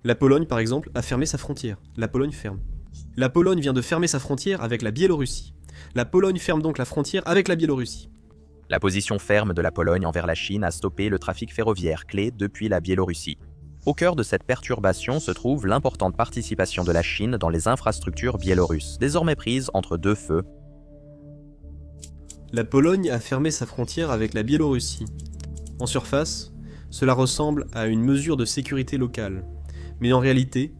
La Pologne, par exemple, a fermé sa frontière. La Pologne ferme. La Pologne vient de fermer sa frontière avec la Biélorussie. La Pologne ferme donc la frontière avec la Biélorussie. La position ferme de la Pologne envers la Chine a stoppé le trafic ferroviaire clé depuis la Biélorussie. Au cœur de cette perturbation se trouve l'importante participation de la Chine dans les infrastructures biélorusses, désormais prises entre deux feux. La Pologne a fermé sa frontière avec la Biélorussie. En surface, cela ressemble à une mesure de sécurité locale. Mais en réalité,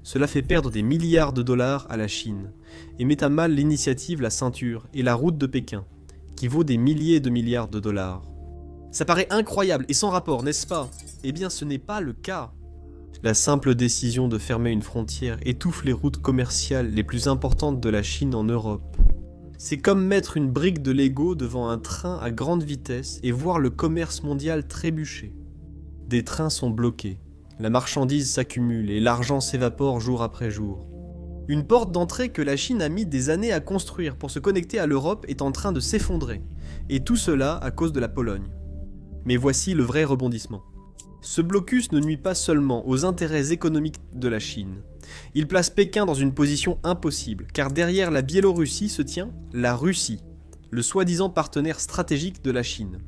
cela fait perdre des milliards de dollars à la Chine et met à mal l'initiative La Ceinture et la route de Pékin, qui vaut des milliers de milliards de dollars. Ça paraît incroyable et sans rapport, n'est-ce pas? Eh bien, ce n'est pas le cas. La simple décision de fermer une frontière étouffe les routes commerciales les plus importantes de la Chine en Europe. C'est comme mettre une brique de Lego devant un train à grande vitesse et voir le commerce mondial trébucher. Des trains sont bloqués, la marchandise s'accumule et l'argent s'évapore jour après jour. Une porte d'entrée que la Chine a mis des années à construire pour se connecter à l'Europe est en train de s'effondrer, et tout cela à cause de la Pologne. Mais voici le vrai rebondissement. Ce blocus ne nuit pas seulement aux intérêts économiques de la Chine. Il place Pékin dans une position impossible, car derrière la Biélorussie se tient la Russie, le soi-disant partenaire stratégique de la Chine.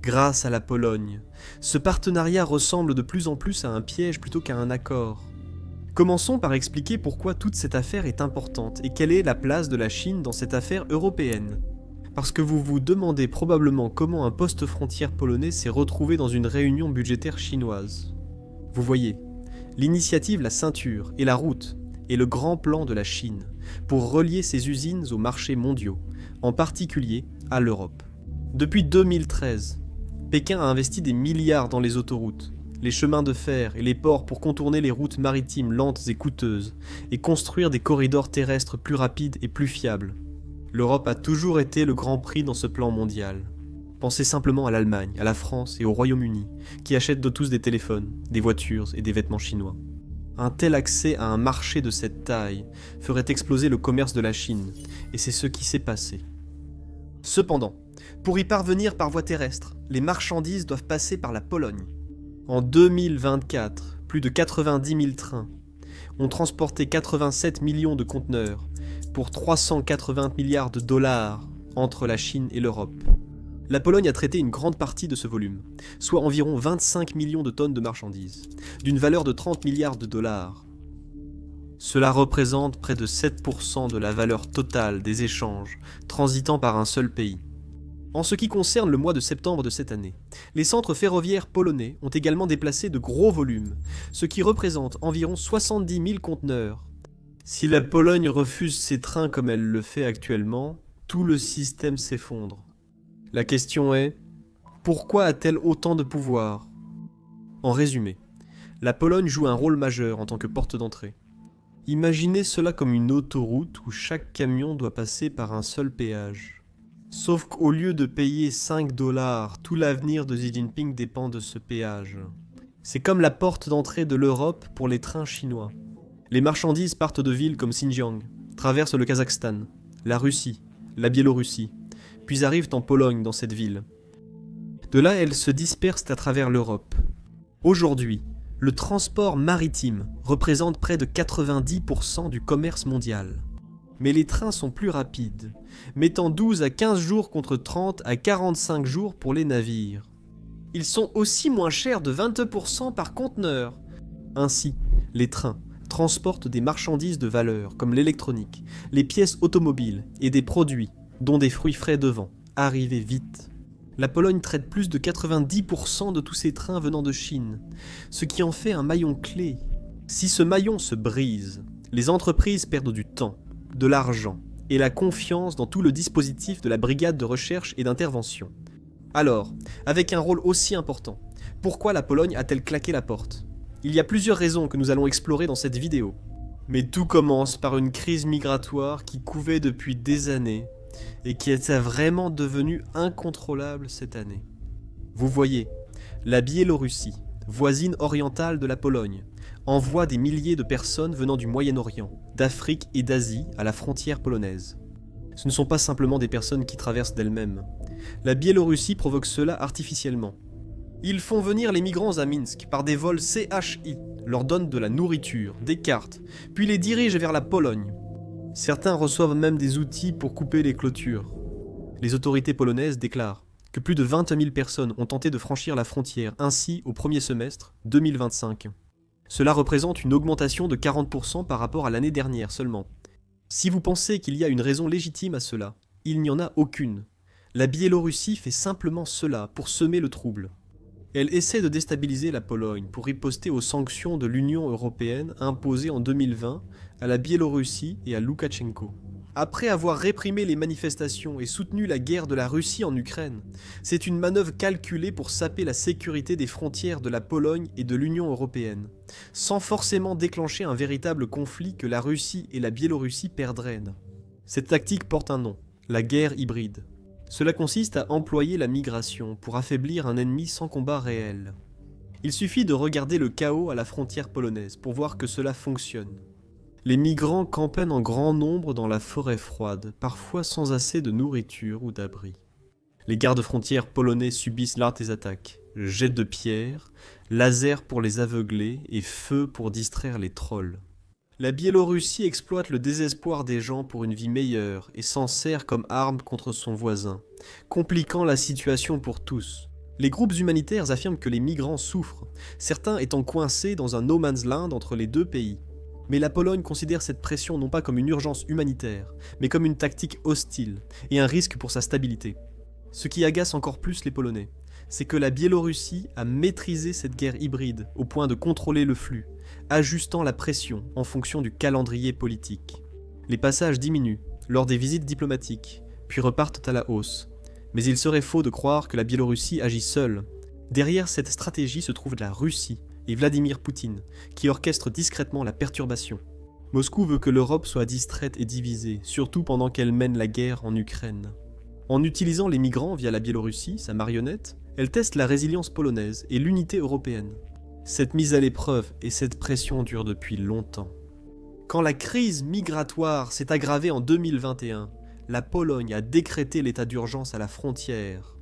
Grâce à la Pologne, ce partenariat ressemble de plus en plus à un piège plutôt qu'à un accord. Commençons par expliquer pourquoi toute cette affaire est importante et quelle est la place de la Chine dans cette affaire européenne. Parce que vous vous demandez probablement comment un poste frontière polonais s'est retrouvé dans une réunion budgétaire chinoise. Vous voyez, l'initiative La Ceinture et la route est le grand plan de la Chine pour relier ses usines aux marchés mondiaux, en particulier à l'Europe. Depuis 2013, Pékin a investi des milliards dans les autoroutes, les chemins de fer et les ports pour contourner les routes maritimes lentes et coûteuses et construire des corridors terrestres plus rapides et plus fiables. L'Europe a toujours été le grand prix dans ce plan mondial. Pensez simplement à l'Allemagne, à la France et au Royaume-Uni, qui achètent de tous des téléphones, des voitures et des vêtements chinois. Un tel accès à un marché de cette taille ferait exploser le commerce de la Chine, et c'est ce qui s'est passé. Cependant, pour y parvenir par voie terrestre, les marchandises doivent passer par la Pologne. En 2024, plus de 90 000 trains ont transporté 87 millions de conteneurs pour 380 milliards de dollars entre la Chine et l'Europe. La Pologne a traité une grande partie de ce volume, soit environ 25 millions de tonnes de marchandises, d'une valeur de 30 milliards de dollars. Cela représente près de 7% de la valeur totale des échanges transitant par un seul pays. En ce qui concerne le mois de septembre de cette année, les centres ferroviaires polonais ont également déplacé de gros volumes, ce qui représente environ 70 000 conteneurs. Si la Pologne refuse ces trains comme elle le fait actuellement, tout le système s'effondre. La question est, pourquoi a-t-elle autant de pouvoir? En résumé, la Pologne joue un rôle majeur en tant que porte d'entrée. Imaginez cela comme une autoroute où chaque camion doit passer par un seul péage. Sauf qu'au lieu de payer 5 $, tout l'avenir de Xi Jinping dépend de ce péage. C'est comme la porte d'entrée de l'Europe pour les trains chinois. Les marchandises partent de villes comme Xinjiang, traversent le Kazakhstan, la Russie, la Biélorussie, puis arrivent en Pologne dans cette ville. De là, elles se dispersent à travers l'Europe. Aujourd'hui, le transport maritime représente près de 90% du commerce mondial. Mais les trains sont plus rapides, mettant 12 à 15 jours contre 30 à 45 jours pour les navires. Ils sont aussi moins chers de 22% par conteneur. Ainsi, les trains transportent des marchandises de valeur comme l'électronique, les pièces automobiles et des produits, dont des fruits frais de vent, arrivés vite. La Pologne traite plus de 90% de tous ces trains venant de Chine, ce qui en fait un maillon clé. Si ce maillon se brise, les entreprises perdent du temps, de l'argent et la confiance dans tout le dispositif de la brigade de recherche et d'intervention. Alors, avec un rôle aussi important, pourquoi la Pologne a-t-elle claqué la porte? Il y a plusieurs raisons que nous allons explorer dans cette vidéo. Mais tout commence par une crise migratoire qui couvait depuis des années et qui est vraiment devenue incontrôlable cette année. Vous voyez, la Biélorussie, voisine orientale de la Pologne, envoie des milliers de personnes venant du Moyen-Orient, d'Afrique et d'Asie à la frontière polonaise. Ce ne sont pas simplement des personnes qui traversent d'elles-mêmes. La Biélorussie provoque cela artificiellement. Ils font venir les migrants à Minsk par des vols CHI, leur donnent de la nourriture, des cartes, puis les dirigent vers la Pologne. Certains reçoivent même des outils pour couper les clôtures. Les autorités polonaises déclarent que plus de 20 000 personnes ont tenté de franchir la frontière ainsi au premier semestre 2025. Cela représente une augmentation de 40% par rapport à l'année dernière seulement. Si vous pensez qu'il y a une raison légitime à cela, il n'y en a aucune. La Biélorussie fait simplement cela pour semer le trouble. Elle essaie de déstabiliser la Pologne pour riposter aux sanctions de l'Union européenne imposées en 2020 à la Biélorussie et à Loukachenko. Après avoir réprimé les manifestations et soutenu la guerre de la Russie en Ukraine, c'est une manœuvre calculée pour saper la sécurité des frontières de la Pologne et de l'Union européenne, sans forcément déclencher un véritable conflit que la Russie et la Biélorussie perdraient. Cette tactique porte un nom, la guerre hybride. Cela consiste à employer la migration pour affaiblir un ennemi sans combat réel. Il suffit de regarder le chaos à la frontière polonaise pour voir que cela fonctionne. Les migrants campent en grand nombre dans la forêt froide, parfois sans assez de nourriture ou d'abri. Les gardes-frontières polonais subissent l'art des attaques, jets de pierres, lasers pour les aveugler et feu pour distraire les trolls. La Biélorussie exploite le désespoir des gens pour une vie meilleure et s'en sert comme arme contre son voisin, compliquant la situation pour tous. Les groupes humanitaires affirment que les migrants souffrent, certains étant coincés dans un no man's land entre les deux pays. Mais la Pologne considère cette pression non pas comme une urgence humanitaire, mais comme une tactique hostile et un risque pour sa stabilité. Ce qui agace encore plus les Polonais, c'est que la Biélorussie a maîtrisé cette guerre hybride au point de contrôler le flux, ajustant la pression en fonction du calendrier politique. Les passages diminuent lors des visites diplomatiques, puis repartent à la hausse. Mais il serait faux de croire que la Biélorussie agit seule. Derrière cette stratégie se trouve la Russie et Vladimir Poutine, qui orchestre discrètement la perturbation. Moscou veut que l'Europe soit distraite et divisée, surtout pendant qu'elle mène la guerre en Ukraine. En utilisant les migrants via la Biélorussie, sa marionnette, elle teste la résilience polonaise et l'unité européenne. Cette mise à l'épreuve et cette pression durent depuis longtemps. Quand la crise migratoire s'est aggravée en 2021, la Pologne a décrété l'état d'urgence à la frontière.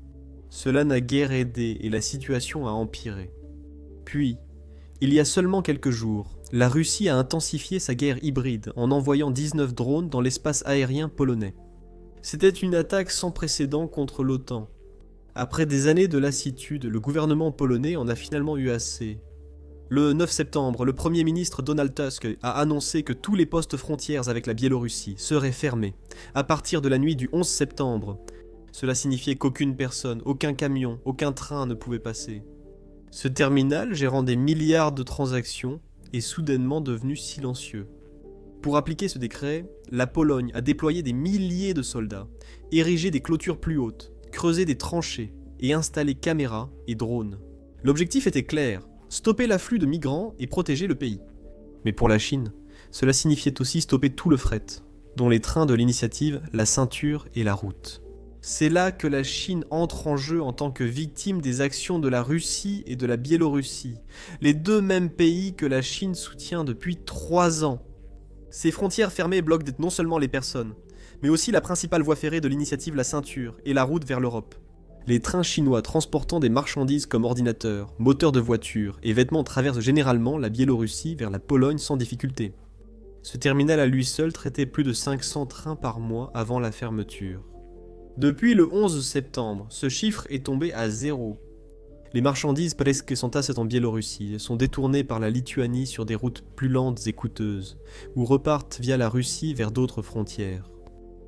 Cela n'a guère aidé et la situation a empiré. Puis, il y a seulement quelques jours, la Russie a intensifié sa guerre hybride en envoyant 19 drones dans l'espace aérien polonais. C'était une attaque sans précédent contre l'OTAN. Après des années de lassitude, le gouvernement polonais en a finalement eu assez. Le 9 septembre, le Premier ministre Donald Tusk a annoncé que tous les postes frontières avec la Biélorussie seraient fermés, à partir de la nuit du 11 septembre. Cela signifiait qu'aucune personne, aucun camion, aucun train ne pouvait passer. Ce terminal, gérant des milliards de transactions, est soudainement devenu silencieux. Pour appliquer ce décret, la Pologne a déployé des milliers de soldats, érigé des clôtures plus hautes, creusé des tranchées et installé caméras et drones. L'objectif était clair, stopper l'afflux de migrants et protéger le pays. Mais pour la Chine, cela signifiait aussi stopper tout le fret, dont les trains de l'initiative, la ceinture et la route. C'est là que la Chine entre en jeu en tant que victime des actions de la Russie et de la Biélorussie, les deux mêmes pays que la Chine soutient depuis 3 ans. Ces frontières fermées bloquent non seulement les personnes, mais aussi la principale voie ferrée de l'initiative La Ceinture et la route vers l'Europe. Les trains chinois transportant des marchandises comme ordinateurs, moteurs de voitures et vêtements traversent généralement la Biélorussie vers la Pologne sans difficulté. Ce terminal à lui seul traitait plus de 500 trains par mois avant la fermeture. Depuis le 11 septembre, ce chiffre est tombé à 0. Les marchandises presque s'entassent en Biélorussie et sont détournées par la Lituanie sur des routes plus lentes et coûteuses, ou repartent via la Russie vers d'autres frontières.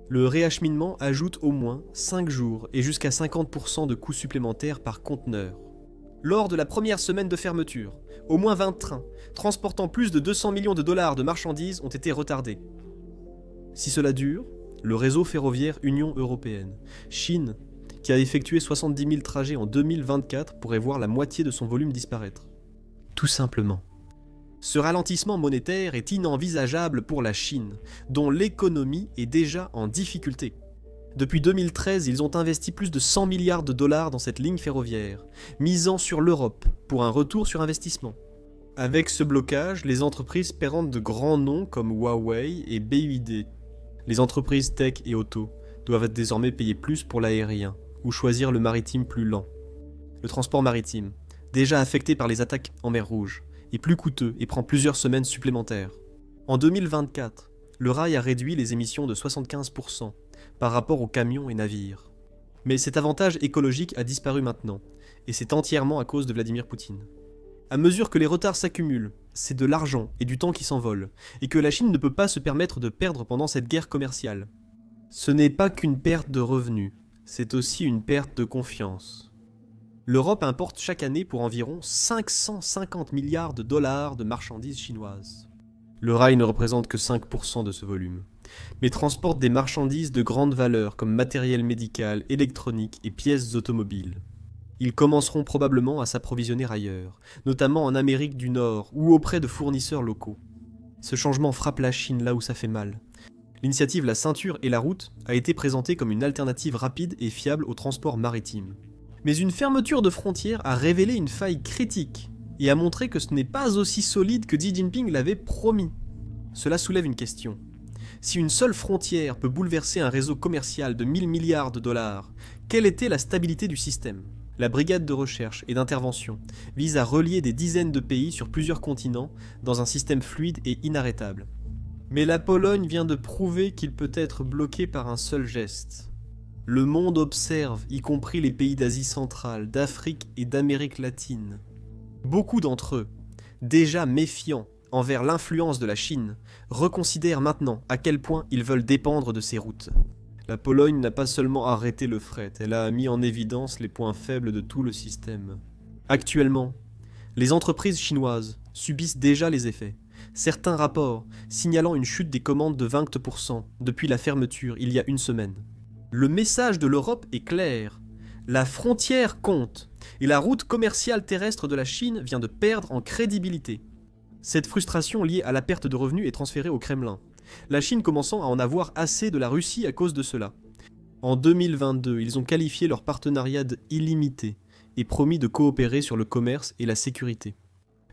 Le réacheminement ajoute au moins 5 jours et jusqu'à 50% de coûts supplémentaires par conteneur. Lors de la première semaine de fermeture, au moins 20 trains, transportant plus de 200 millions de dollars de marchandises ont été retardés. Si cela dure, le réseau ferroviaire Union Européenne, Chine, qui a effectué 70 000 trajets en 2024, pourrait voir la moitié de son volume disparaître. Tout simplement. Ce ralentissement monétaire est inenvisageable pour la Chine, dont l'économie est déjà en difficulté. Depuis 2013, ils ont investi plus de 100 milliards de dollars dans cette ligne ferroviaire, misant sur l'Europe pour un retour sur investissement. Avec ce blocage, les entreprises paieront de grands noms comme Huawei et BYD. Les entreprises tech et auto doivent désormais payer plus pour l'aérien ou choisir le maritime plus lent. Le transport maritime, déjà affecté par les attaques en mer Rouge, est plus coûteux et prend plusieurs semaines supplémentaires. En 2024, le rail a réduit les émissions de 75% par rapport aux camions et navires. Mais cet avantage écologique a disparu maintenant, et c'est entièrement à cause de Vladimir Poutine. À mesure que les retards s'accumulent, c'est de l'argent et du temps qui s'envolent, et que la Chine ne peut pas se permettre de perdre pendant cette guerre commerciale. Ce n'est pas qu'une perte de revenus, c'est aussi une perte de confiance. L'Europe importe chaque année pour environ 550 milliards de dollars de marchandises chinoises. Le rail ne représente que 5% de ce volume, mais transporte des marchandises de grande valeur comme matériel médical, électronique et pièces automobiles. Ils commenceront probablement à s'approvisionner ailleurs, notamment en Amérique du Nord ou auprès de fournisseurs locaux. Ce changement frappe la Chine là où ça fait mal. L'initiative La Ceinture et la Route a été présentée comme une alternative rapide et fiable au transport maritime. Mais une fermeture de frontières a révélé une faille critique et a montré que ce n'est pas aussi solide que Xi Jinping l'avait promis. Cela soulève une question. Si une seule frontière peut bouleverser un réseau commercial de 1000 milliards de dollars, quelle était la stabilité du système ? La brigade de recherche et d'intervention vise à relier des dizaines de pays sur plusieurs continents dans un système fluide et inarrêtable. Mais la Pologne vient de prouver qu'il peut être bloqué par un seul geste. Le monde observe, y compris les pays d'Asie centrale, d'Afrique et d'Amérique latine. Beaucoup d'entre eux, déjà méfiants envers l'influence de la Chine, reconsidèrent maintenant à quel point ils veulent dépendre de ces routes. La Pologne n'a pas seulement arrêté le fret, elle a mis en évidence les points faibles de tout le système. Actuellement, les entreprises chinoises subissent déjà les effets. Certains rapports signalant une chute des commandes de 20% depuis la fermeture il y a une semaine. Le message de l'Europe est clair. La frontière compte, et la route commerciale terrestre de la Chine vient de perdre en crédibilité. Cette frustration liée à la perte de revenus est transférée au Kremlin, la Chine commençant à en avoir assez de la Russie à cause de cela. En 2022, ils ont qualifié leur partenariat d'illimité et promis de coopérer sur le commerce et la sécurité.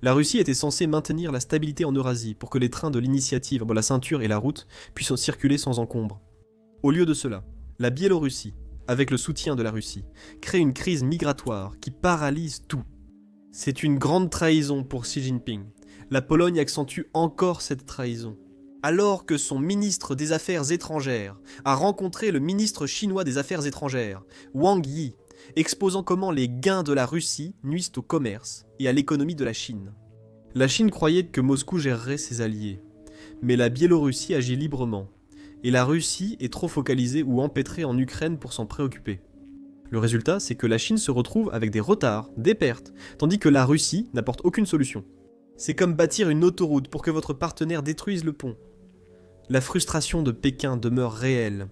La Russie était censée maintenir la stabilité en Eurasie pour que les trains de l'initiative La Ceinture et la Route puissent circuler sans encombre. Au lieu de cela, la Biélorussie, avec le soutien de la Russie, crée une crise migratoire qui paralyse tout. C'est une grande trahison pour Xi Jinping. La Pologne accentue encore cette trahison. Alors que son ministre des Affaires étrangères a rencontré le ministre chinois des Affaires étrangères, Wang Yi, exposant comment les gains de la Russie nuisent au commerce et à l'économie de la Chine. La Chine croyait que Moscou gérerait ses alliés, mais la Biélorussie agit librement, et la Russie est trop focalisée ou empêtrée en Ukraine pour s'en préoccuper. Le résultat, c'est que la Chine se retrouve avec des retards, des pertes, tandis que la Russie n'apporte aucune solution. C'est comme bâtir une autoroute pour que votre partenaire détruise le pont. La frustration de Pékin demeure réelle.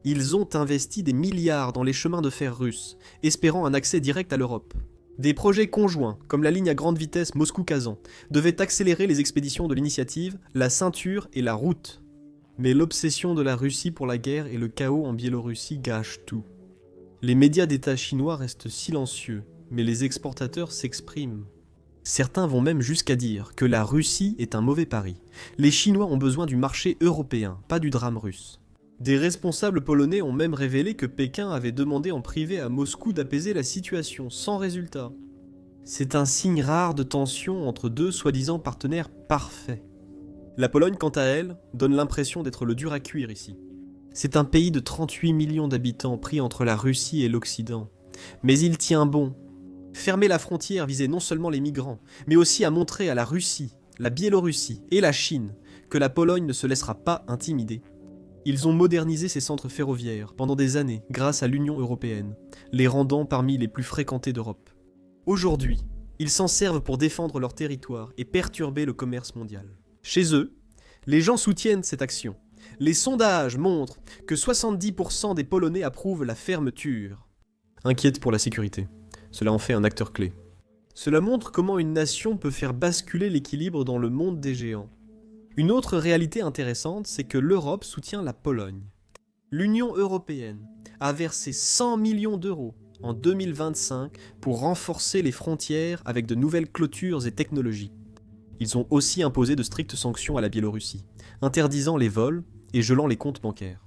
Ils ont investi des milliards dans les chemins de fer russes, espérant un accès direct à l'Europe. Des projets conjoints, comme la ligne à grande vitesse Moscou-Kazan, devaient accélérer les expéditions de l'initiative, la ceinture et la route. Mais l'obsession de la Russie pour la guerre et le chaos en Biélorussie gâchent tout. Les médias d'État chinois restent silencieux, mais les exportateurs s'expriment. Certains vont même jusqu'à dire que la Russie est un mauvais pari. Les Chinois ont besoin du marché européen, pas du drame russe. Des responsables polonais ont même révélé que Pékin avait demandé en privé à Moscou d'apaiser la situation, sans résultat. C'est un signe rare de tension entre deux soi-disant partenaires parfaits. La Pologne, quant à elle, donne l'impression d'être le dur à cuire ici. C'est un pays de 38 millions d'habitants pris entre la Russie et l'Occident. Mais il tient bon. Fermer la frontière visait non seulement les migrants, mais aussi à montrer à la Russie, la Biélorussie et la Chine que la Pologne ne se laissera pas intimider. Ils ont modernisé ces centres ferroviaires pendant des années grâce à l'Union européenne, les rendant parmi les plus fréquentés d'Europe. Aujourd'hui, ils s'en servent pour défendre leur territoire et perturber le commerce mondial. Chez eux, les gens soutiennent cette action. Les sondages montrent que 70% des Polonais approuvent la fermeture. Inquiète pour la sécurité. Cela en fait un acteur clé. Cela montre comment une nation peut faire basculer l'équilibre dans le monde des géants. Une autre réalité intéressante, c'est que l'Europe soutient la Pologne. L'Union européenne a versé 100 millions d'euros en 2025 pour renforcer les frontières avec de nouvelles clôtures et technologies. Ils ont aussi imposé de strictes sanctions à la Biélorussie, interdisant les vols et gelant les comptes bancaires.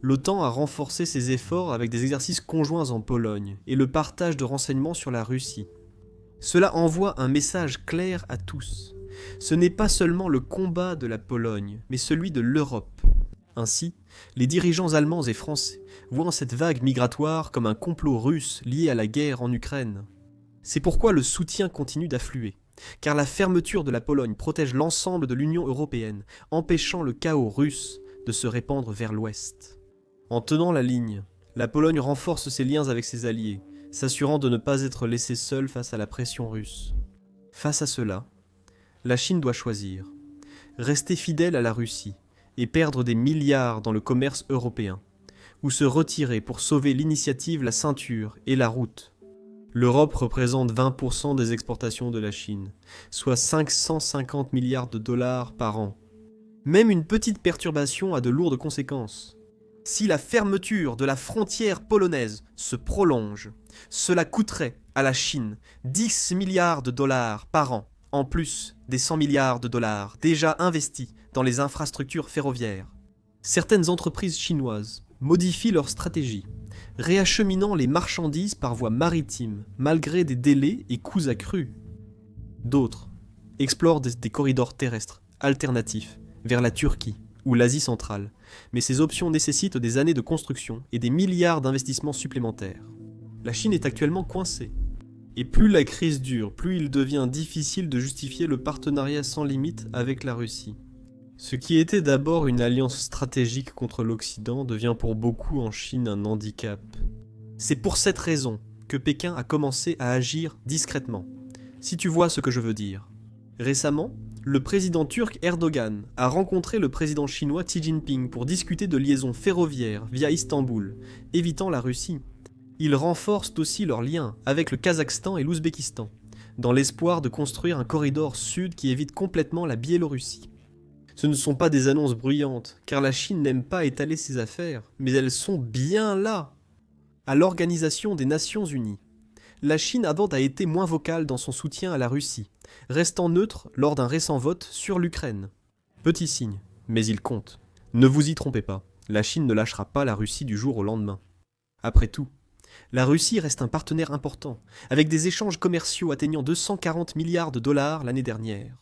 L'OTAN a renforcé ses efforts avec des exercices conjoints en Pologne et le partage de renseignements sur la Russie. Cela envoie un message clair à tous. Ce n'est pas seulement le combat de la Pologne, mais celui de l'Europe. Ainsi, les dirigeants allemands et français voient cette vague migratoire comme un complot russe lié à la guerre en Ukraine. C'est pourquoi le soutien continue d'affluer, car la fermeture de la Pologne protège l'ensemble de l'Union européenne, empêchant le chaos russe de se répandre vers l'ouest. En tenant la ligne, la Pologne renforce ses liens avec ses alliés, s'assurant de ne pas être laissée seule face à la pression russe. Face à cela, la Chine doit choisir, rester fidèle à la Russie et perdre des milliards dans le commerce européen, ou se retirer pour sauver l'initiative, la ceinture et la route. L'Europe représente 20% des exportations de la Chine, soit 550 milliards de dollars par an. Même une petite perturbation a de lourdes conséquences. Si la fermeture de la frontière polonaise se prolonge, cela coûterait à la Chine 10 milliards de dollars par an, en plus des 100 milliards de dollars déjà investis dans les infrastructures ferroviaires. Certaines entreprises chinoises modifient leur stratégie, réacheminant les marchandises par voie maritime, malgré des délais et coûts accrus. D'autres explorent des corridors terrestres alternatifs vers la Turquie ou l'Asie centrale, mais ces options nécessitent des années de construction et des milliards d'investissements supplémentaires. La Chine est actuellement coincée. Et plus la crise dure, plus il devient difficile de justifier le partenariat sans limite avec la Russie. Ce qui était d'abord une alliance stratégique contre l'Occident devient pour beaucoup en Chine un handicap. C'est pour cette raison que Pékin a commencé à agir discrètement, si tu vois ce que je veux dire. Récemment, le président turc Erdogan a rencontré le président chinois Xi Jinping pour discuter de liaisons ferroviaires via Istanbul, évitant la Russie. Ils renforcent aussi leurs liens avec le Kazakhstan et l'Ouzbékistan, dans l'espoir de construire un corridor sud qui évite complètement la Biélorussie. Ce ne sont pas des annonces bruyantes, car la Chine n'aime pas étaler ses affaires, mais elles sont bien là. À l'Organisation des Nations Unies, la Chine avant a été moins vocale dans son soutien à la Russie, restant neutre lors d'un récent vote sur l'Ukraine. Petit signe, mais il compte. Ne vous y trompez pas, la Chine ne lâchera pas la Russie du jour au lendemain. Après tout, la Russie reste un partenaire important, avec des échanges commerciaux atteignant 240 milliards de dollars l'année dernière.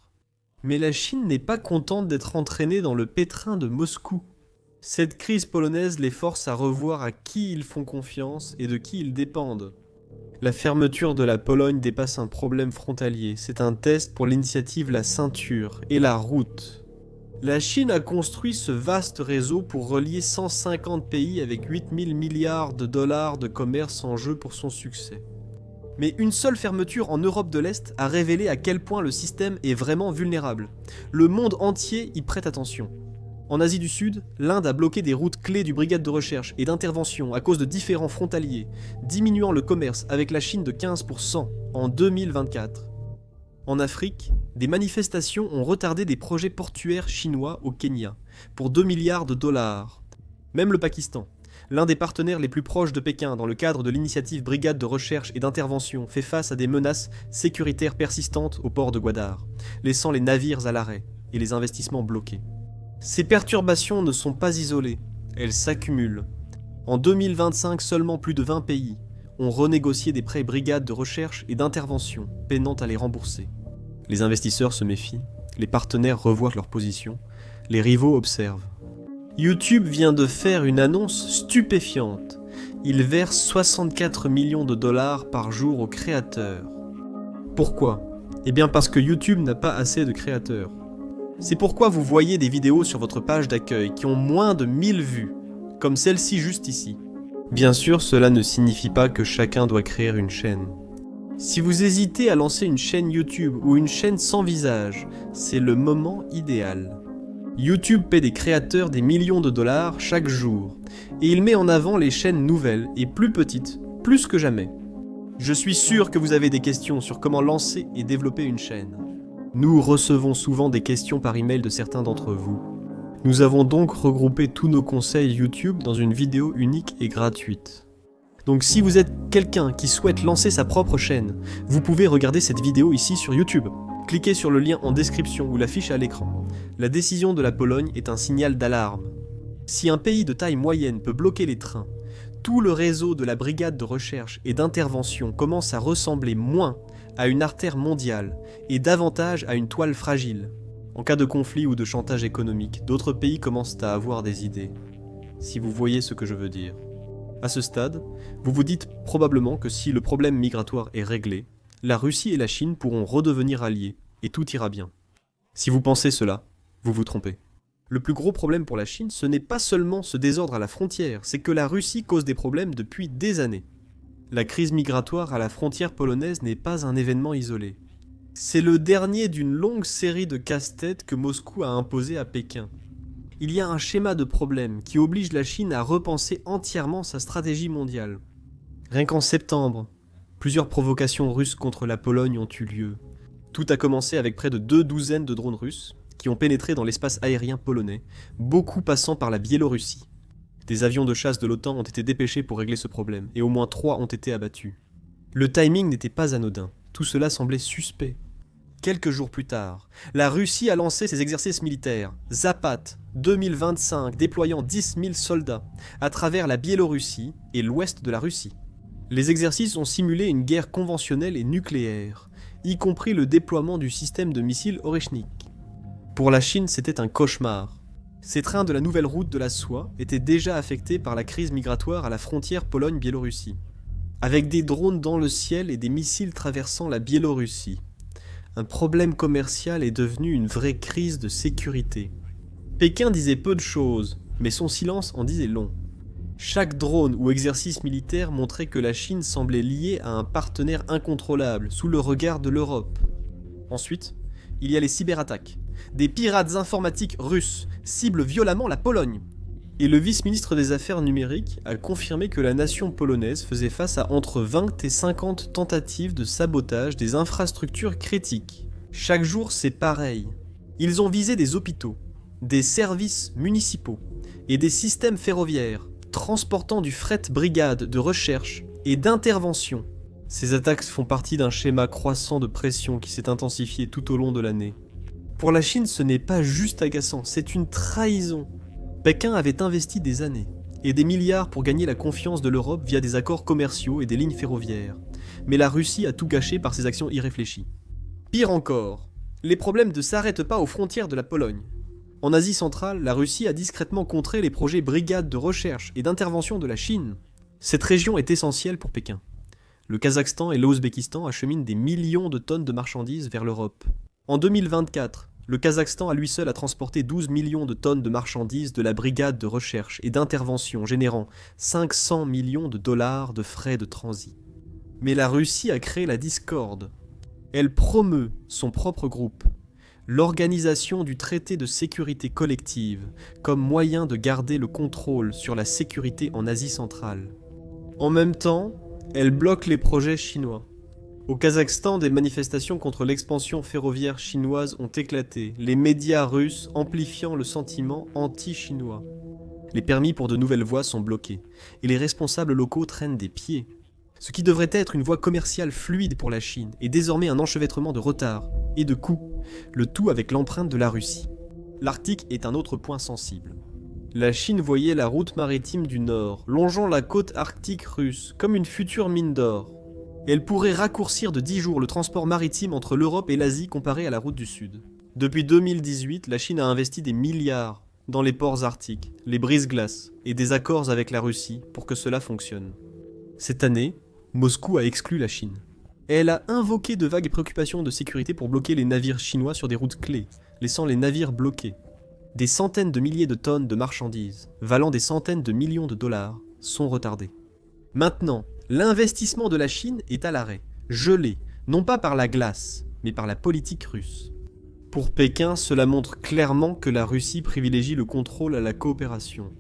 Mais la Chine n'est pas contente d'être entraînée dans le pétrin de Moscou. Cette crise polonaise les force à revoir à qui ils font confiance et de qui ils dépendent. La fermeture de la Pologne dépasse un problème frontalier, c'est un test pour l'initiative La Ceinture et la route. La Chine a construit ce vaste réseau pour relier 150 pays avec 8000 milliards de dollars de commerce en jeu pour son succès. Mais une seule fermeture en Europe de l'Est a révélé à quel point le système est vraiment vulnérable. Le monde entier y prête attention. En Asie du Sud, l'Inde a bloqué des routes clés du brigade de recherche et d'intervention à cause de différends frontaliers, diminuant le commerce avec la Chine de 15% en 2024. En Afrique, des manifestations ont retardé des projets portuaires chinois au Kenya, pour 2 milliards de dollars. Même le Pakistan, l'un des partenaires les plus proches de Pékin dans le cadre de l'initiative Brigade de recherche et d'intervention, fait face à des menaces sécuritaires persistantes au port de Gwadar, laissant les navires à l'arrêt et les investissements bloqués. Ces perturbations ne sont pas isolées, elles s'accumulent. En 2025, seulement plus de 20 pays ont renégocié des prêts brigades de recherche et d'intervention, peinant à les rembourser. Les investisseurs se méfient, les partenaires revoient leur position, les rivaux observent. YouTube vient de faire une annonce stupéfiante. Il verse 64 millions de dollars par jour aux créateurs. Pourquoi ? Eh bien parce que YouTube n'a pas assez de créateurs. C'est pourquoi vous voyez des vidéos sur votre page d'accueil qui ont moins de 1000 vues, comme celle-ci juste ici. Bien sûr, cela ne signifie pas que chacun doit créer une chaîne. Si vous hésitez à lancer une chaîne YouTube ou une chaîne sans visage, c'est le moment idéal. YouTube paie des créateurs des millions de dollars chaque jour, et il met en avant les chaînes nouvelles et plus petites, plus que jamais. Je suis sûr que vous avez des questions sur comment lancer et développer une chaîne. Nous recevons souvent des questions par email de certains d'entre vous. Nous avons donc regroupé tous nos conseils YouTube dans une vidéo unique et gratuite. Donc si vous êtes quelqu'un qui souhaite lancer sa propre chaîne, vous pouvez regarder cette vidéo ici sur YouTube. Cliquez sur le lien en description ou l'affiche à l'écran. La décision de la Pologne est un signal d'alarme. Si un pays de taille moyenne peut bloquer les trains, tout le réseau de la brigade de recherche et d'intervention commence à ressembler moins à une artère mondiale et davantage à une toile fragile. En cas de conflit ou de chantage économique, d'autres pays commencent à avoir des idées. Si vous voyez ce que je veux dire. À ce stade, vous vous dites probablement que si le problème migratoire est réglé, la Russie et la Chine pourront redevenir alliés et tout ira bien. Si vous pensez cela, vous vous trompez. Le plus gros problème pour la Chine, ce n'est pas seulement ce désordre à la frontière, c'est que la Russie cause des problèmes depuis des années. La crise migratoire à la frontière polonaise n'est pas un événement isolé. C'est le dernier d'une longue série de casse-têtes que Moscou a imposé à Pékin. Il y a un schéma de problèmes qui oblige la Chine à repenser entièrement sa stratégie mondiale. Rien qu'en septembre, plusieurs provocations russes contre la Pologne ont eu lieu. Tout a commencé avec près de 2 douzaines de drones russes qui ont pénétré dans l'espace aérien polonais, beaucoup passant par la Biélorussie. Des avions de chasse de l'OTAN ont été dépêchés pour régler ce problème, et au moins 3 ont été abattus. Le timing n'était pas anodin, tout cela semblait suspect. Quelques jours plus tard, la Russie a lancé ses exercices militaires, Zapat 2025, déployant 10 000 soldats à travers la Biélorussie et l'ouest de la Russie. Les exercices ont simulé une guerre conventionnelle et nucléaire, y compris le déploiement du système de missiles Oreshnik. Pour la Chine, c'était un cauchemar. Ces trains de la nouvelle route de la soie étaient déjà affectés par la crise migratoire à la frontière Pologne-Biélorussie, avec des drones dans le ciel et des missiles traversant la Biélorussie. Un problème commercial est devenu une vraie crise de sécurité. Pékin disait peu de choses, mais son silence en disait long. Chaque drone ou exercice militaire montrait que la Chine semblait liée à un partenaire incontrôlable, sous le regard de l'Europe. Ensuite, il y a les cyberattaques. Des pirates informatiques russes ciblent violemment la Pologne. Et le vice-ministre des Affaires numériques a confirmé que la nation polonaise faisait face à entre 20 et 50 tentatives de sabotage des infrastructures critiques. Chaque jour, c'est pareil. Ils ont visé des hôpitaux, des services municipaux et des systèmes ferroviaires, transportant du fret brigade de recherche et d'intervention. Ces attaques font partie d'un schéma croissant de pression qui s'est intensifié tout au long de l'année. Pour la Chine, ce n'est pas juste agaçant, c'est une trahison. Pékin avait investi des années et des milliards pour gagner la confiance de l'Europe via des accords commerciaux et des lignes ferroviaires. Mais la Russie a tout gâché par ses actions irréfléchies. Pire encore, les problèmes ne s'arrêtent pas aux frontières de la Pologne. En Asie centrale, la Russie a discrètement contré les projets brigades de recherche et d'intervention de la Chine. Cette région est essentielle pour Pékin. Le Kazakhstan et l'Ouzbékistan acheminent des millions de tonnes de marchandises vers l'Europe. En 2024, le Kazakhstan à lui seul a transporté 12 millions de tonnes de marchandises de la brigade de recherche et d'intervention, générant 500 millions de dollars de frais de transit. Mais la Russie a créé la discorde. Elle promeut son propre groupe, l'organisation du traité de sécurité collective, comme moyen de garder le contrôle sur la sécurité en Asie centrale. En même temps, elle bloque les projets chinois. Au Kazakhstan, des manifestations contre l'expansion ferroviaire chinoise ont éclaté, les médias russes amplifiant le sentiment anti-chinois. Les permis pour de nouvelles voies sont bloqués, et les responsables locaux traînent des pieds. Ce qui devrait être une voie commerciale fluide pour la Chine est désormais un enchevêtrement de retards et de coûts, le tout avec l'empreinte de la Russie. L'Arctique est un autre point sensible. La Chine voyait la route maritime du Nord, longeant la côte arctique russe, comme une future mine d'or. Elle pourrait raccourcir de 10 jours le transport maritime entre l'Europe et l'Asie comparé à la route du Sud. Depuis 2018, la Chine a investi des milliards dans les ports arctiques, les brise-glaces et des accords avec la Russie pour que cela fonctionne. Cette année, Moscou a exclu la Chine. Elle a invoqué de vagues préoccupations de sécurité pour bloquer les navires chinois sur des routes clés, laissant les navires bloqués. Des centaines de milliers de tonnes de marchandises, valant des centaines de millions de dollars, sont retardées. Maintenant, l'investissement de la Chine est à l'arrêt, gelé, non pas par la glace, mais par la politique russe. Pour Pékin, cela montre clairement que la Russie privilégie le contrôle à la coopération.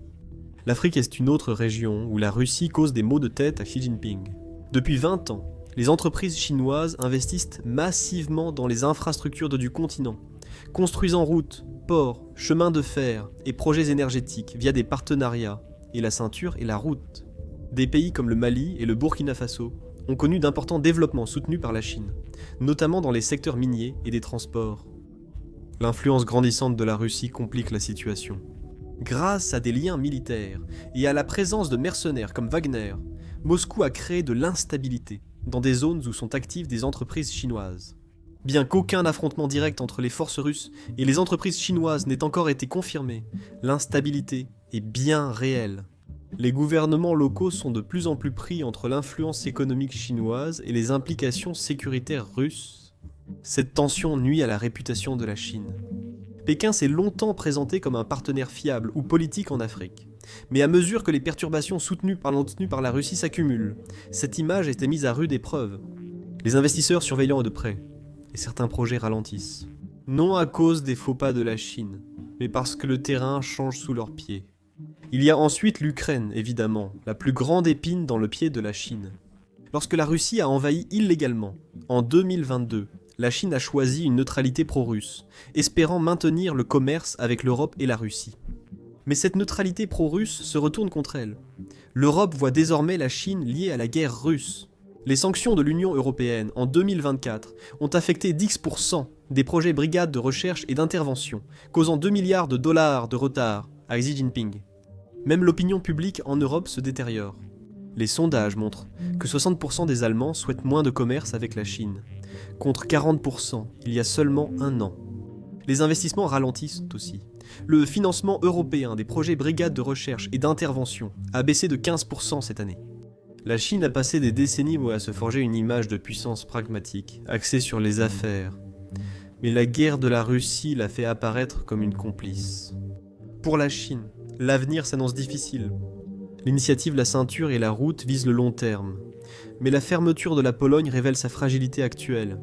L'Afrique est une autre région où la Russie cause des maux de tête à Xi Jinping. Depuis 20 ans, les entreprises chinoises investissent massivement dans les infrastructures du continent, construisant routes, ports, chemins de fer et projets énergétiques via des partenariats, et la ceinture et la route. Des pays comme le Mali et le Burkina Faso ont connu d'importants développements soutenus par la Chine, notamment dans les secteurs miniers et des transports. L'influence grandissante de la Russie complique la situation. Grâce à des liens militaires et à la présence de mercenaires comme Wagner, Moscou a créé de l'instabilité dans des zones où sont actives des entreprises chinoises. Bien qu'aucun affrontement direct entre les forces russes et les entreprises chinoises n'ait encore été confirmé, l'instabilité est bien réelle. Les gouvernements locaux sont de plus en plus pris entre l'influence économique chinoise et les implications sécuritaires russes. Cette tension nuit à la réputation de la Chine. Pékin s'est longtemps présenté comme un partenaire fiable ou politique en Afrique. Mais à mesure que les perturbations soutenues par la Russie s'accumulent, cette image était mise à rude épreuve. Les investisseurs surveillant de près, et certains projets ralentissent. Non à cause des faux pas de la Chine, mais parce que le terrain change sous leurs pieds. Il y a ensuite l'Ukraine, évidemment, la plus grande épine dans le pied de la Chine. Lorsque la Russie a envahi illégalement, en 2022, la Chine a choisi une neutralité pro-russe, espérant maintenir le commerce avec l'Europe et la Russie. Mais cette neutralité pro-russe se retourne contre elle. L'Europe voit désormais la Chine liée à la guerre russe. Les sanctions de l'Union européenne en 2024 ont affecté 10% des projets brigades de recherche et d'intervention, causant 2 milliards de dollars de retard à Xi Jinping. Même l'opinion publique en Europe se détériore. Les sondages montrent que 60% des Allemands souhaitent moins de commerce avec la Chine, contre 40% il y a seulement un an. Les investissements ralentissent aussi. Le financement européen des projets brigades de recherche et d'intervention a baissé de 15% cette année. La Chine a passé des décennies à se forger une image de puissance pragmatique, axée sur les affaires. Mais la guerre de la Russie l'a fait apparaître comme une complice. Pour la Chine, l'avenir s'annonce difficile. L'initiative La Ceinture et la Route visent le long terme. Mais la fermeture de la Pologne révèle sa fragilité actuelle.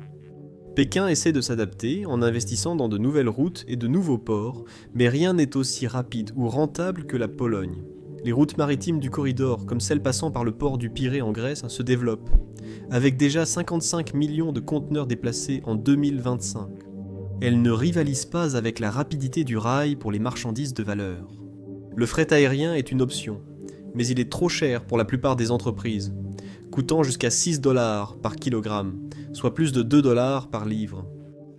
Pékin essaie de s'adapter en investissant dans de nouvelles routes et de nouveaux ports, mais rien n'est aussi rapide ou rentable que la Pologne. Les routes maritimes du corridor, comme celle passant par le port du Pirée en Grèce, se développent, avec déjà 55 millions de conteneurs déplacés en 2025. Elles ne rivalisent pas avec la rapidité du rail pour les marchandises de valeur. Le fret aérien est une option, mais il est trop cher pour la plupart des entreprises, coûtant jusqu'à 6 $ par kilogramme, soit plus de 2 $ par livre.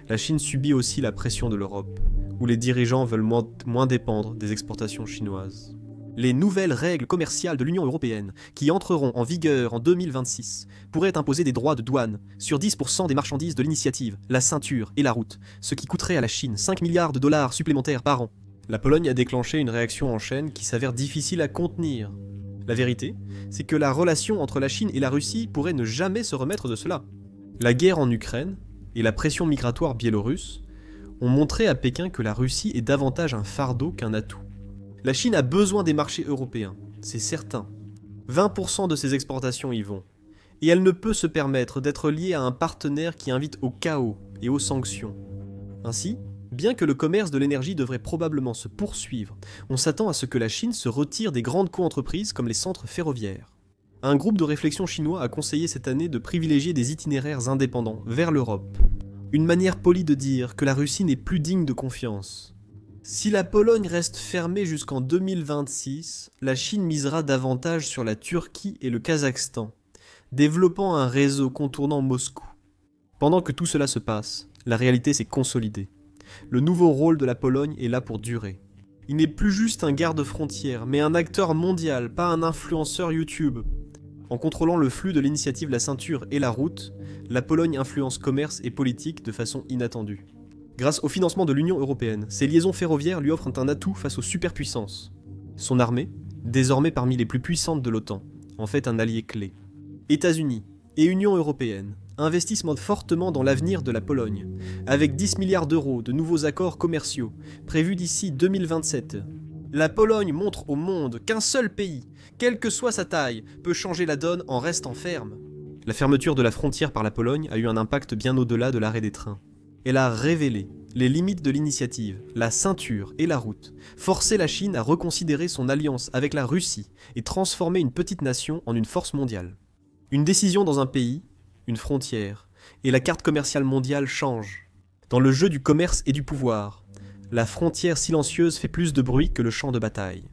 La Chine subit aussi la pression de l'Europe, où les dirigeants veulent moins dépendre des exportations chinoises. Les nouvelles règles commerciales de l'Union européenne, qui entreront en vigueur en 2026, pourraient imposer des droits de douane sur 10% des marchandises de l'initiative, la ceinture et la route, ce qui coûterait à la Chine 5 milliards de dollars supplémentaires par an. La Pologne a déclenché une réaction en chaîne qui s'avère difficile à contenir. La vérité, c'est que la relation entre la Chine et la Russie pourrait ne jamais se remettre de cela. La guerre en Ukraine et la pression migratoire biélorusse ont montré à Pékin que la Russie est davantage un fardeau qu'un atout. La Chine a besoin des marchés européens, c'est certain. 20% de ses exportations y vont. Et elle ne peut se permettre d'être liée à un partenaire qui invite au chaos et aux sanctions. Ainsi, bien que le commerce de l'énergie devrait probablement se poursuivre, on s'attend à ce que la Chine se retire des grandes co-entreprises comme les centres ferroviaires. Un groupe de réflexion chinois a conseillé cette année de privilégier des itinéraires indépendants vers l'Europe. Une manière polie de dire que la Russie n'est plus digne de confiance. Si la Pologne reste fermée jusqu'en 2026, la Chine misera davantage sur la Turquie et le Kazakhstan, développant un réseau contournant Moscou. Pendant que tout cela se passe, la réalité s'est consolidée. Le nouveau rôle de la Pologne est là pour durer. Il n'est plus juste un garde-frontière, mais un acteur mondial, pas un influenceur YouTube. En contrôlant le flux de l'initiative La Ceinture et la Route, la Pologne influence commerce et politique de façon inattendue. Grâce au financement de l'Union européenne, ces liaisons ferroviaires lui offrent un atout face aux superpuissances. Son armée, désormais parmi les plus puissantes de l'OTAN, en fait un allié clé. États-Unis et Union européenne investissent fortement dans l'avenir de la Pologne, avec 10 milliards d'euros de nouveaux accords commerciaux prévus d'ici 2027. La Pologne montre au monde qu'un seul pays, quelle que soit sa taille, peut changer la donne en restant ferme. La fermeture de la frontière par la Pologne a eu un impact bien au-delà de l'arrêt des trains. Elle a révélé les limites de l'initiative, la ceinture et la route, forcé la Chine à reconsidérer son alliance avec la Russie et transformer une petite nation en une force mondiale. Une décision dans un pays, une frontière, et la carte commerciale mondiale change. Dans le jeu du commerce et du pouvoir, la frontière silencieuse fait plus de bruit que le champ de bataille.